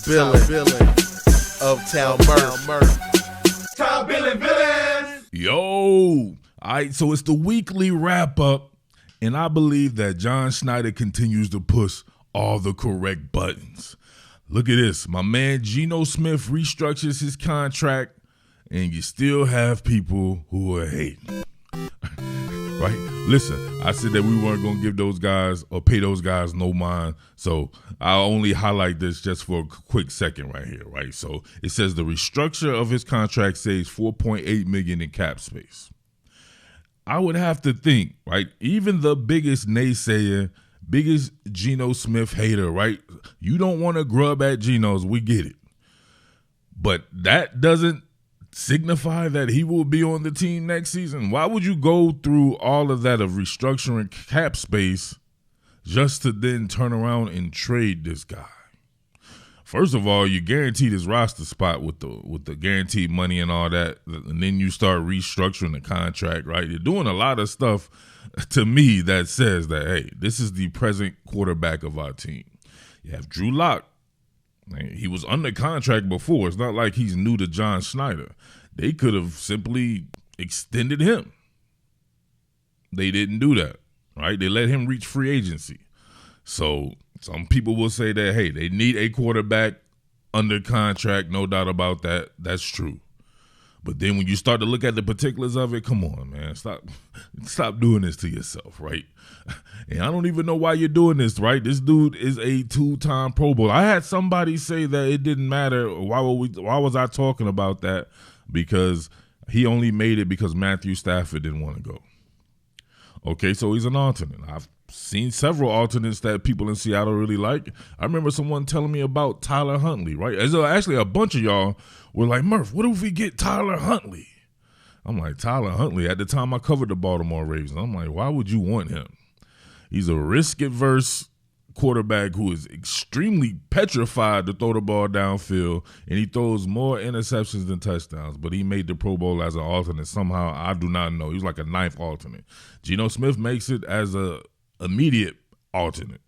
Billin of Town Murf. Top Billin. Yo, all right, so it's the weekly wrap-up, and I believe that John Schneider continues to push all the correct buttons. Look at this. My man Geno Smith restructures his contract, and you still have people who are hating. Right? Listen, I said that we weren't going to give those guys or pay those guys no mind, so I'll only highlight this just for a quick second right here, right? So it says the restructure of his contract saves $4.8 million in cap space. I would have to think, right, even the biggest naysayer, biggest Geno Smith hater, right, you don't want to grub at Geno's, we get it. But that doesn't signify that he will be on the team next season. Why would you go through all of that of restructuring cap space just to then turn around and trade this guy? First of all, you guaranteed his roster spot with the guaranteed money and all that, and then you start restructuring the contract, right? You're doing a lot of stuff to me that says that, hey, this is the present quarterback of our team. You have Drew Lock. He was under contract before. It's not like he's new to John Schneider. They could have simply extended him. They didn't do that, right? They let him reach free agency. So some people will say that, hey, they need a quarterback under contract, no doubt about that. That's true. But then when you start to look at the particulars of it, come on, man. Stop doing this to yourself, right? And I don't even know why you're doing this, right? This dude is a 2-time Pro Bowl. I had somebody say that it didn't matter. Why was I talking about that? Because he only made it because Matthew Stafford didn't want to go. Okay, so he's an alternate. I've seen several alternates that people in Seattle really like. I remember someone telling me about Tyler Huntley, right? Actually, a bunch of y'all were like, Murf, what if we get Tyler Huntley? I'm like, Tyler Huntley? At the time I covered the Baltimore Ravens, I'm like, why would you want him? He's a risk-averse quarterback who is extremely petrified to throw the ball downfield, and he throws more interceptions than touchdowns, but he made the Pro Bowl as an alternate. Somehow, I do not know. He was like a 9th alternate. Geno Smith makes it as a immediate alternate.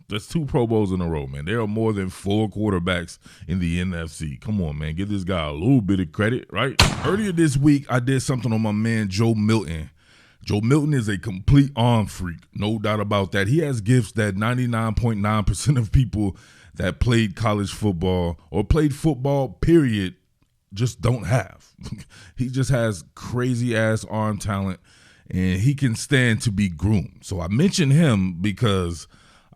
That's 2 Pro Bowls in a row, man. There are more than 4 quarterbacks in the NFC. Come on, man. Give this guy a little bit of credit, right? Earlier this week, I did something on my man Joe Milton. Joe Milton is a complete arm freak, no doubt about that. He has gifts that 99.9% of people that played college football or played football, period, just don't have. He just has crazy-ass arm talent, and he can stand to be groomed. So I mention him because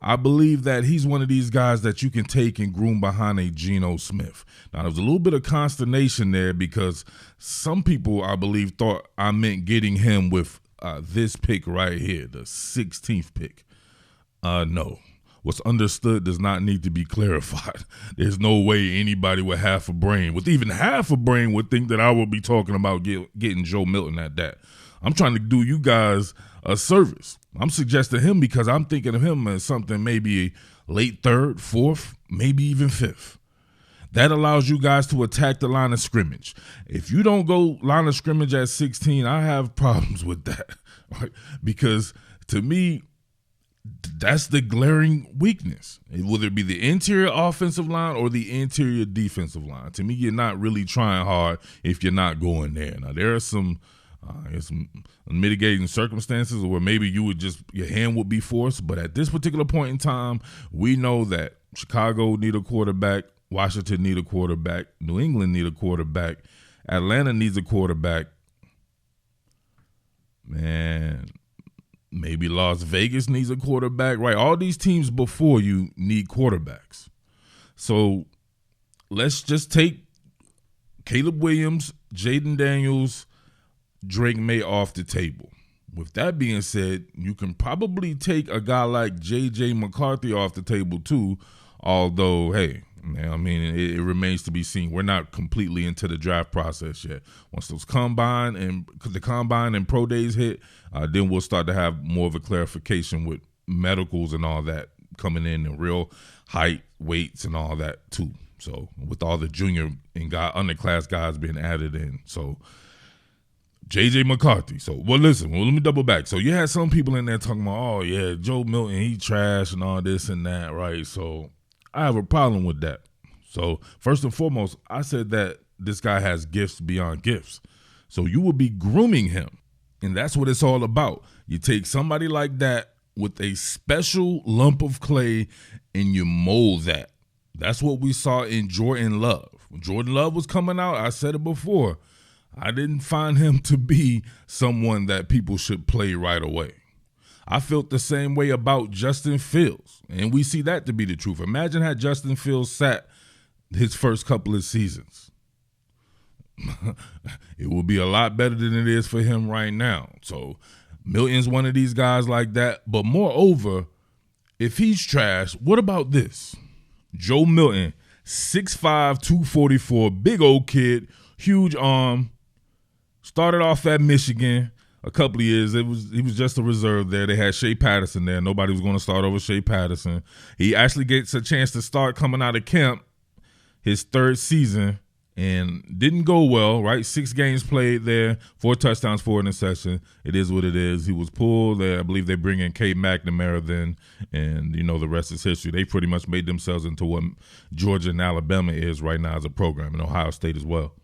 I believe that he's one of these guys that you can take and groom behind a Geno Smith. Now, there was a little bit of consternation there because some people, I believe, thought I meant getting him with this pick right here, the 16th pick. No. What's understood does not need to be clarified. There's no way anybody with half a brain, with even half a brain, would think that I will be talking about getting Joe Milton at that. I'm trying to do you guys a service. I'm suggesting him because I'm thinking of him as something maybe late 3rd, 4th, maybe even 5th. That allows you guys to attack the line of scrimmage. If you don't go line of scrimmage at 16, I have problems with that, right? Because to me, that's the glaring weakness. Whether it be the interior offensive line or the interior defensive line. To me, you're not really trying hard if you're not going there. Now, there are some mitigating circumstances where maybe your hand would be forced. But at this particular point in time, we know that Chicago need a quarterback. Washington need a quarterback. New England need a quarterback. Atlanta needs a quarterback. Man, maybe Las Vegas needs a quarterback, right? All these teams before you need quarterbacks. So let's just take Caleb Williams, Jaden Daniels, Drake May off the table. With that being said, you can probably take a guy like J.J. McCarthy off the table too, although, hey, I mean, it remains to be seen. We're not completely into the draft process yet. Once the combine and pro days hit, then we'll start to have more of a clarification with medicals and all that coming in and real height, weights, and all that too. So with all the junior and underclass guys being added in, so J.J. McCarthy. So, let me double back. So you had some people in there talking about, oh yeah, Joe Milton, he trash and all this and that, right? So I have a problem with that. So first and foremost, I said that this guy has gifts beyond gifts. So you would be grooming him. And that's what it's all about. You take somebody like that with a special lump of clay and you mold that. That's what we saw in Jordan Love. When Jordan Love was coming out, I said it before, I didn't find him to be someone that people should play right away. I felt the same way about Justin Fields, and we see that to be the truth. Imagine had Justin Fields sat his first couple of seasons. It will be a lot better than it is for him right now. So Milton's one of these guys like that. But moreover, if he's trash, what about this? Joe Milton, 6'5", 244, big old kid, huge arm, started off at Michigan a couple of years. He was just a reserve there. They had Shea Patterson there. Nobody was going to start over Shea Patterson. He actually gets a chance to start coming out of camp his third season and didn't go well, right? 6 games played there, 4 touchdowns, 4 interceptions. It is what it is. He was pulled there. I believe they bring in K. McNamara then, and the rest is history. They pretty much made themselves into what Georgia and Alabama is right now as a program, and Ohio State as well.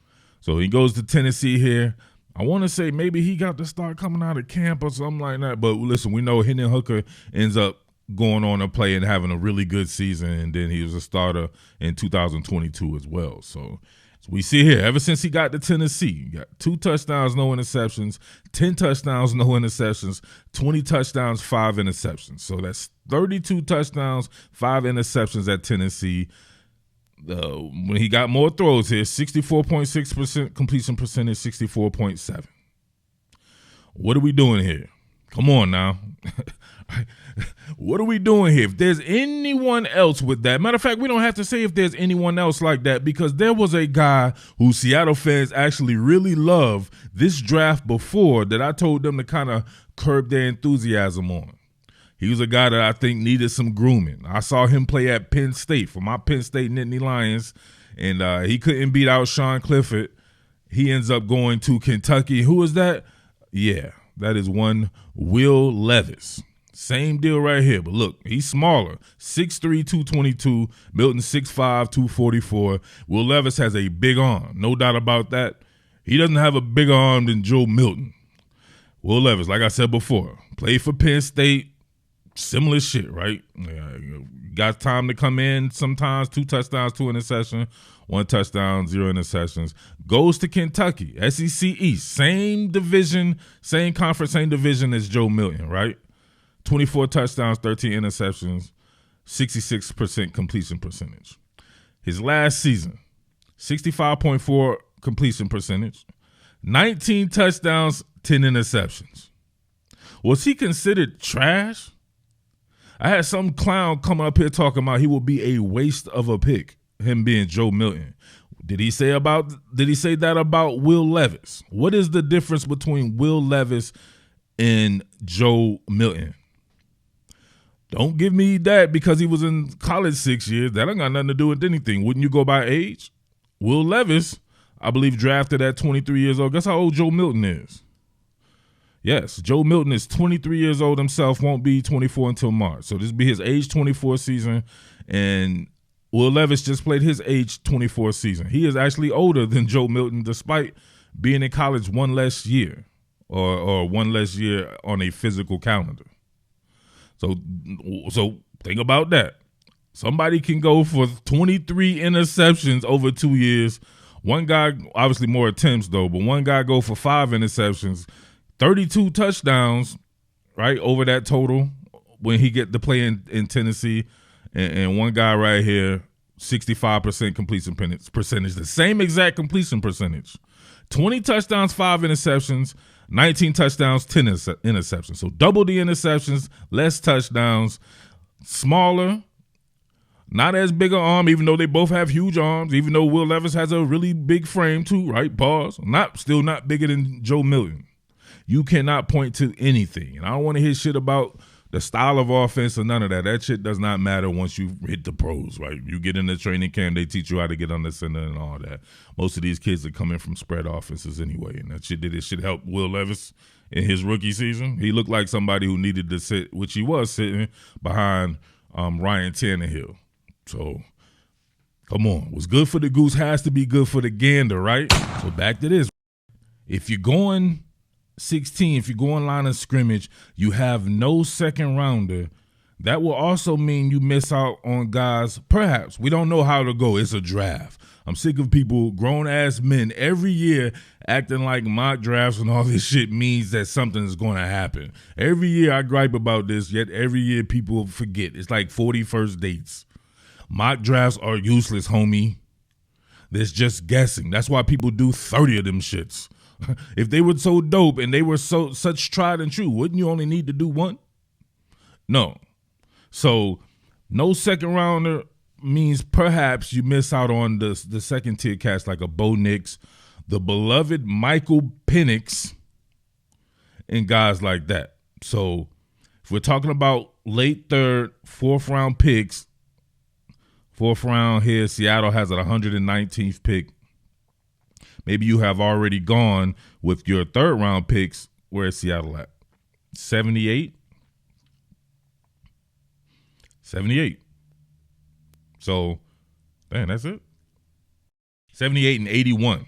So he goes to Tennessee here. I want to say maybe he got to start coming out of camp or something like that. But listen, we know Hendon Hooker ends up going on to play and having a really good season, and then he was a starter in 2022 as well. So we see here, ever since he got to Tennessee, he got 2 touchdowns, no interceptions, 10 touchdowns, no interceptions, 20 touchdowns, 5 interceptions. So that's 32 touchdowns, 5 interceptions at Tennessee. When he got more throws here, 64.6% completion percentage, 64.7. What are we doing here? Come on now. What are we doing here? If there's anyone else with that, matter of fact, we don't have to say if there's anyone else like that, because there was a guy who Seattle fans actually really love this draft before that I told them to kind of curb their enthusiasm on. He was a guy that I think needed some grooming. I saw him play at Penn State for my Penn State Nittany Lions, and he couldn't beat out Sean Clifford. He ends up going to Kentucky. Who is that? Yeah, that is one Will Levis. Same deal right here, but look, he's smaller, 6'3", 222, Milton 6'5", 244. Will Levis has a big arm, no doubt about that. He doesn't have a bigger arm than Joe Milton. Will Levis, like I said before, played for Penn State, similar shit, right? Got time to come in sometimes, 2 touchdowns, 2 interceptions, 1 touchdown, 0 interceptions. Goes to Kentucky, SEC East, same division, same conference, same division as Joe Milton, right? 24 touchdowns, 13 interceptions, 66% completion percentage. His last season, 65.4 completion percentage, 19 touchdowns, 10 interceptions. Was he considered trash? I had some clown coming up here talking about he will be a waste of a pick, him being Joe Milton. Did he say that about Will Levis? What is the difference between Will Levis and Joe Milton? Don't give me that because he was in college 6 years. That ain't got nothing to do with anything. Wouldn't you go by age? Will Levis, I believe, drafted at 23 years old. Guess how old Joe Milton is? Yes, Joe Milton is 23 years old himself, won't be 24 until March. So this will be his age 24 season, and Will Levis just played his age 24 season. He is actually older than Joe Milton despite being in college 1 less year or 1 less year on a physical calendar. So think about that. Somebody can go for 23 interceptions over 2 years. One guy, obviously more attempts though, but one guy go for 5 interceptions, 32 touchdowns, right, over that total when he get to play in Tennessee. And one guy right here, 65% completion percentage, the same exact completion percentage. 20 touchdowns, 5 interceptions, 19 touchdowns, 10 interceptions. So double the interceptions, less touchdowns, smaller, not as big an arm, even though they both have huge arms, even though Will Levis has a really big frame too, right? Pause. Still not bigger than Joe Milton. You cannot point to anything. And I don't want to hear shit about the style of offense or none of that. That shit does not matter once you hit the pros, right? You get in the training camp, they teach you how to get under center and all that. Most of these kids are coming from spread offenses anyway, and that shit help Will Levis in his rookie season. He looked like somebody who needed to sit, which he was sitting behind Ryan Tannehill. So, come on. What's good for the goose has to be good for the gander, right? So back to this. If you're going 16, if you're going line of scrimmage, you have no second rounder. That will also mean you miss out on guys. Perhaps. We don't know how to go. It's a draft. I'm sick of people, grown-ass men, every year acting like mock drafts and all this shit means that something is going to happen. Every year I gripe about this, yet every year people forget. It's like 40 first dates. Mock drafts are useless, homie. There's just guessing. That's why people do 30 of them shits. If they were so dope and they were such tried and true, wouldn't you only need to do one? No. So no second rounder means perhaps you miss out on the second tier cats like a Bo Nix, the beloved Michael Penix, and guys like that. So if we're talking about late third, fourth round picks, fourth round here, Seattle has an 119th pick. Maybe you have already gone with your third round picks. Where's Seattle at? 78? 78. So, man, that's it. 78 and 81.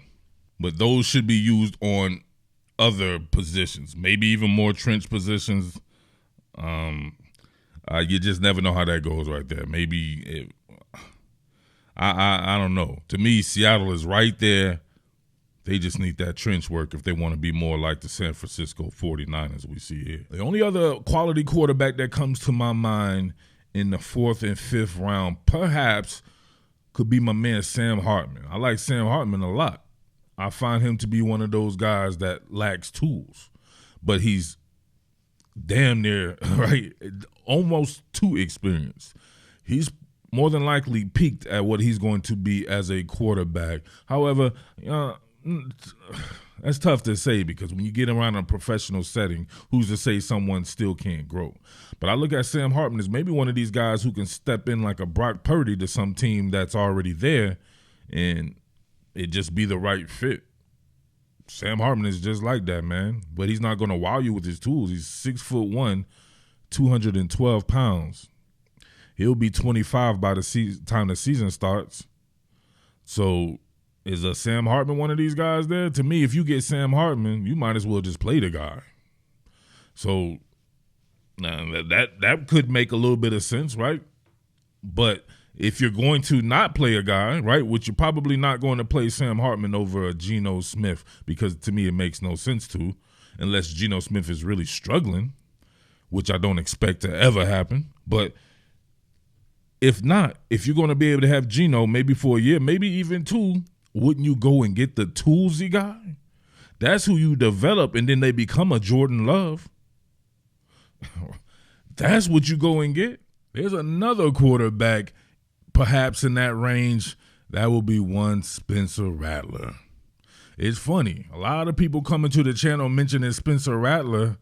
But those should be used on other positions, maybe even more trench positions. You just never know how that goes right there. Maybe I don't know. To me, Seattle is right there. They just need that trench work if they want to be more like the San Francisco 49ers we see here. The only other quality quarterback that comes to my mind in the fourth and fifth round perhaps could be my man Sam Hartman. I like Sam Hartman a lot. I find him to be one of those guys that lacks tools, but he's damn near, right, almost too experienced. He's more than likely peaked at what he's going to be as a quarterback. However, that's tough to say because when you get around a professional setting, who's to say someone still can't grow? But I look at Sam Hartman as maybe one of these guys who can step in like a Brock Purdy to some team that's already there and it just be the right fit. Sam Hartman is just like that, man. But he's not going to wow you with his tools. He's 6'1", 212 pounds. He'll be 25 by the time the season starts. So is a Sam Hartman one of these guys there? To me, if you get Sam Hartman, you might as well just play the guy. So now that could make a little bit of sense, right? But if you're going to not play a guy, right, which you're probably not going to play Sam Hartman over a Geno Smith because to me it makes no sense to, unless Geno Smith is really struggling, which I don't expect to ever happen. But if not, if you're going to be able to have Geno maybe for a year, maybe even two, wouldn't you go and get the toolsy guy? That's who you develop, and then they become a Jordan Love. That's what you go and get. There's another quarterback perhaps in that range. That will be one Spencer Rattler. It's funny. A lot of people coming to the channel mentioning Spencer Rattler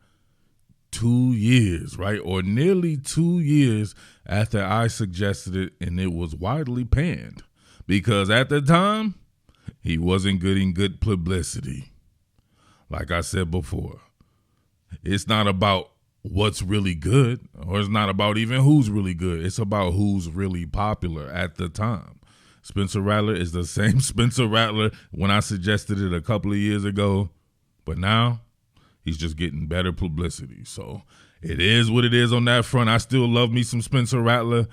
2 years, right? Or nearly 2 years after I suggested it, and it was widely panned. Because at the time, he wasn't getting good publicity. Like I said before, it's not about what's really good, or it's not about even who's really good. It's about who's really popular at the time. Spencer Rattler is the same Spencer Rattler when I suggested it a couple of years ago, but now he's just getting better publicity. So it is what it is on that front. I still love me some Spencer Rattler.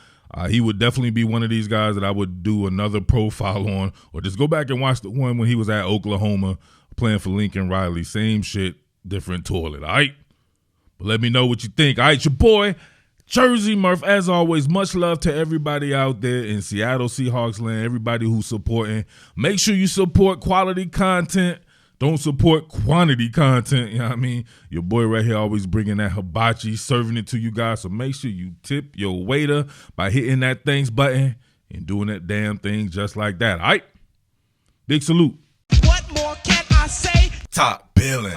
He would definitely be one of these guys that I would do another profile on, or just go back and watch the one when he was at Oklahoma playing for Lincoln Riley. Same shit, different toilet, all right? But let me know what you think. All right, your boy, Jersey Murf. As always, much love to everybody out there in Seattle Seahawks land, everybody who's supporting. Make sure you support quality content. Don't support quantity content, you know what I mean? Your boy right here always bringing that hibachi, serving it to you guys. So make sure you tip your waiter by hitting that thanks button and doing that damn thing just like that, all right? Big salute. What more can I say? Top Billin.